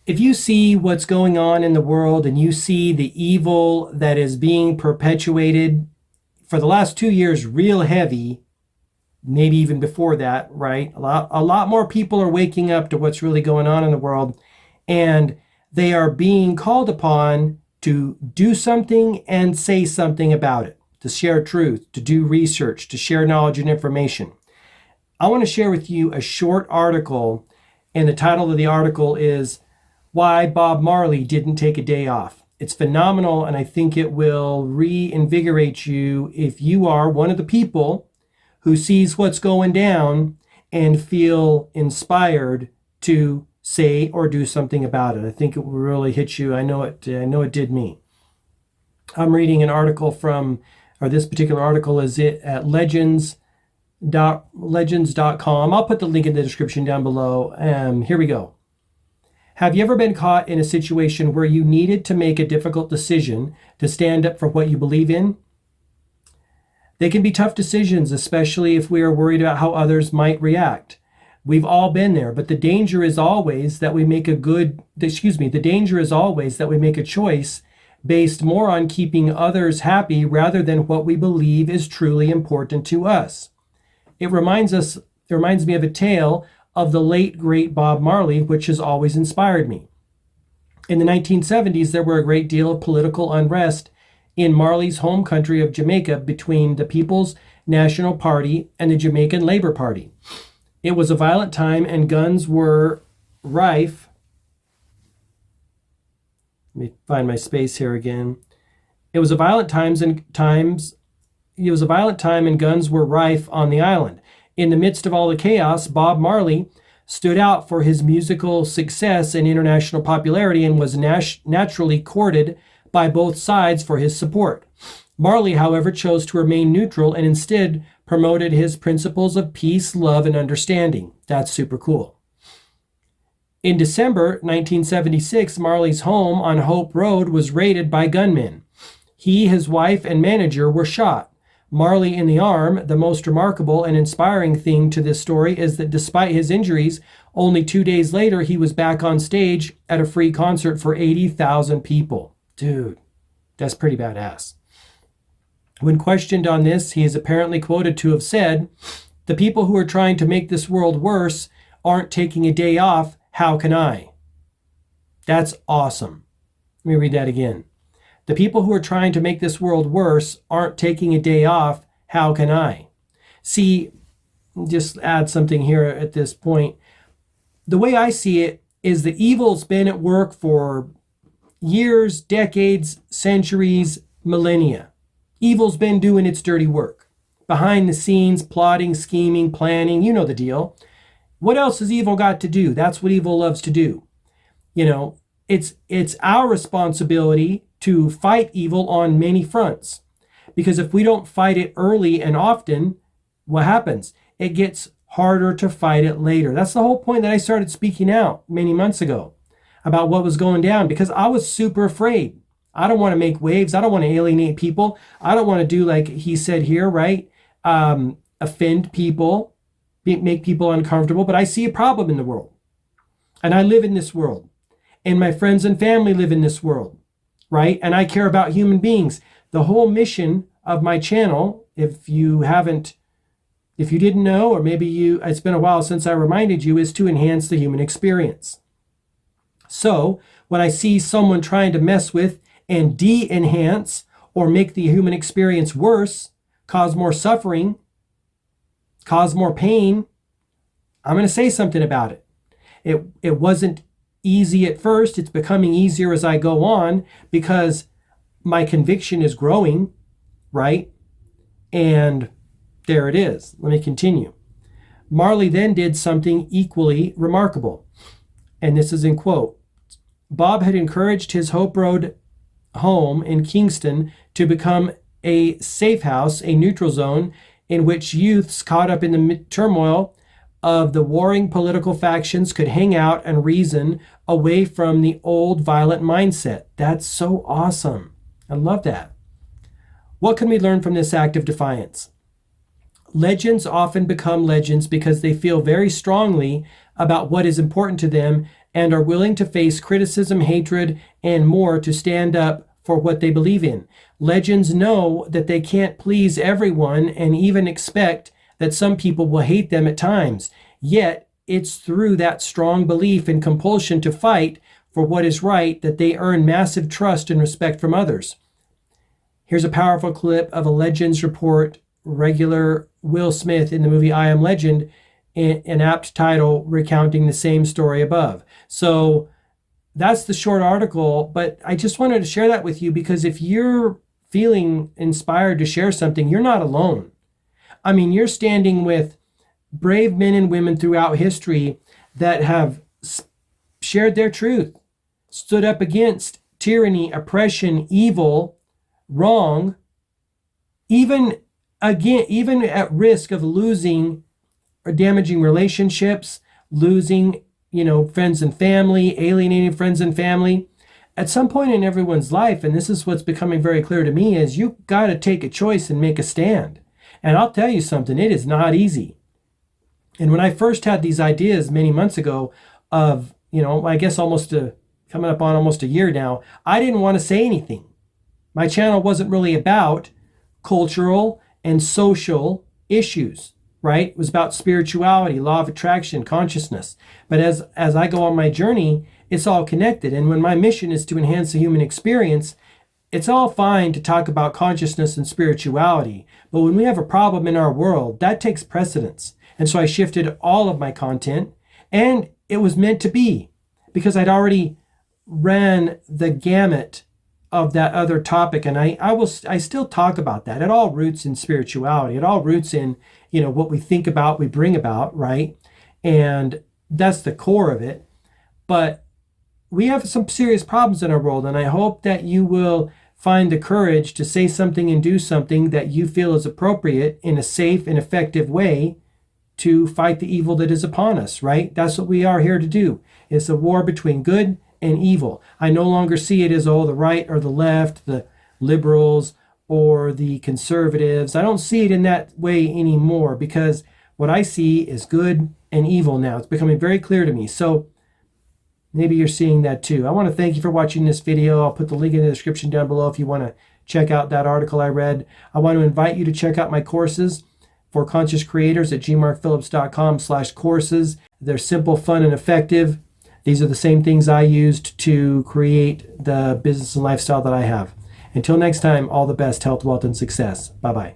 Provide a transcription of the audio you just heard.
if you see what's going on in the world and you see the evil that is being perpetuated for the last 2 years real heavy, maybe even before that, right? A lot more people are waking up to what's really going on in the world, and they are being called upon to do something and say something about it, to share truth, to do research, to share knowledge and information. I want to share with you a short article, and the title of the article is Why Bob Marley Didn't Take a Day Off. It's phenomenal, and I think it will reinvigorate you if you are one of the people who sees what's going down and feel inspired to say or do something about it. I think it will really hit you. I know it did me. I'm reading an article this particular article is at legends.com. I'll put the link in the description down below. Here we go. Have you ever been caught in a situation where you needed to make a difficult decision to stand up for what you believe in? They can be tough decisions, especially if we are worried about how others might react. We've all been there, but the danger is always that we make a choice based more on keeping others happy rather than what we believe is truly important to us. It reminds me of a tale of the late, great Bob Marley, which has always inspired me. In the 1970s, there were a great deal of political unrest in Marley's home country of Jamaica between the People's National Party and the Jamaican Labour Party. It was a violent time and guns were rife. Let me find my space here again. It was a violent time and guns were rife on the island. In the midst of all the chaos, Bob Marley stood out for his musical success and international popularity and was naturally courted by both sides for his support. Marley, however, chose to remain neutral and instead promoted his principles of peace, love, and understanding. That's super cool. In December 1976, Marley's home on Hope Road was raided by gunmen. He, his wife, and manager were shot. Marley in the arm. The most remarkable and inspiring thing to this story is that despite his injuries, only 2 days later, he was back on stage at a free concert for 80,000 people. Dude, that's pretty badass. When questioned on this, he is apparently quoted to have said, "The people who are trying to make this world worse aren't taking a day off. How can I?" That's awesome. Let me read that again. The people who are trying to make this world worse aren't taking a day off. How can I? See, just add something here at this point. The way I see it is the evil's been at work for years, decades, centuries, millennia. Evil's been doing its dirty work. Behind the scenes, plotting, scheming, planning, you know the deal. What else has evil got to do? That's what evil loves to do. It's our responsibility to fight evil on many fronts. Because if we don't fight it early and often, what happens? It gets harder to fight it later. That's the whole point that I started speaking out many months ago about what was going down, because I was super afraid. I don't want to make waves. I don't want to alienate people. I don't want to do like he said here, right? Offend people, make people uncomfortable. But I see a problem in the world. And I live in this world. And my friends and family live in this world, right? And I care about human beings. The whole mission of my channel, if you didn't know, or maybe it's been a while since I reminded you, is to enhance the human experience. So when I see someone trying to mess with and de-enhance or make the human experience worse, cause more suffering, cause more pain, I'm going to say something about it. It wasn't easy at first. It's becoming easier as I go on because my conviction is growing, right? And there it is. Let me continue. Marley then did something equally remarkable. And this is in quote. Bob had encouraged his Hope Road home in Kingston to become a safe house, a neutral zone in which youths caught up in the turmoil of the warring political factions could hang out and reason away from the old violent mindset. That's so awesome. I love that. What can we learn from this act of defiance? Legends often become legends because they feel very strongly about what is important to them and are willing to face criticism, hatred, and more to stand up for what they believe in. Legends know that they can't please everyone and even expect that some people will hate them at times. Yet, it's through that strong belief and compulsion to fight for what is right that they earn massive trust and respect from others. Here's a powerful clip of a Legends report, regular Will Smith in the movie I Am Legend, an apt title recounting the same story above. So that's the short article, but I just wanted to share that with you because if you're feeling inspired to share something, you're not alone. I mean, you're standing with brave men and women throughout history that have shared their truth, stood up against tyranny, oppression, evil, wrong, even at risk of losing or damaging relationships, losing, friends and family, alienating friends and family. At some point in everyone's life, and this is what's becoming very clear to me, is you got to take a choice and make a stand. And I'll tell you something, it is not easy. And when I first had these ideas many months ago of, I guess coming up on almost a year now, I didn't want to say anything. My channel wasn't really about cultural and social issues, right? It was about spirituality, law of attraction, consciousness. But as I go on my journey, it's all connected. And when my mission is to enhance the human experience, it's all fine to talk about consciousness and spirituality. But when we have a problem in our world, that takes precedence. And so I shifted all of my content, and it was meant to be because I'd already ran the gamut of that other topic. And I still talk about that. It all roots in spirituality. It all roots in, what we think about, we bring about, right? And that's the core of it. But we have some serious problems in our world. And I hope that you will find the courage to say something and do something that you feel is appropriate in a safe and effective way to fight the evil that is upon us, right? That's what we are here to do. It's a war between good and evil. I no longer see it as, the right or the left, the liberals or the conservatives. I don't see it in that way anymore because what I see is good and evil now. It's becoming very clear to me. So maybe you're seeing that too. I want to thank you for watching this video. I'll put the link in the description down below if you want to check out that article I read. I want to invite you to check out my courses for conscious creators at gmarkphillips.com/courses. They're simple, fun, and effective. These are the same things I used to create the business and lifestyle that I have. Until next time, all the best, health, wealth, and success. Bye-bye.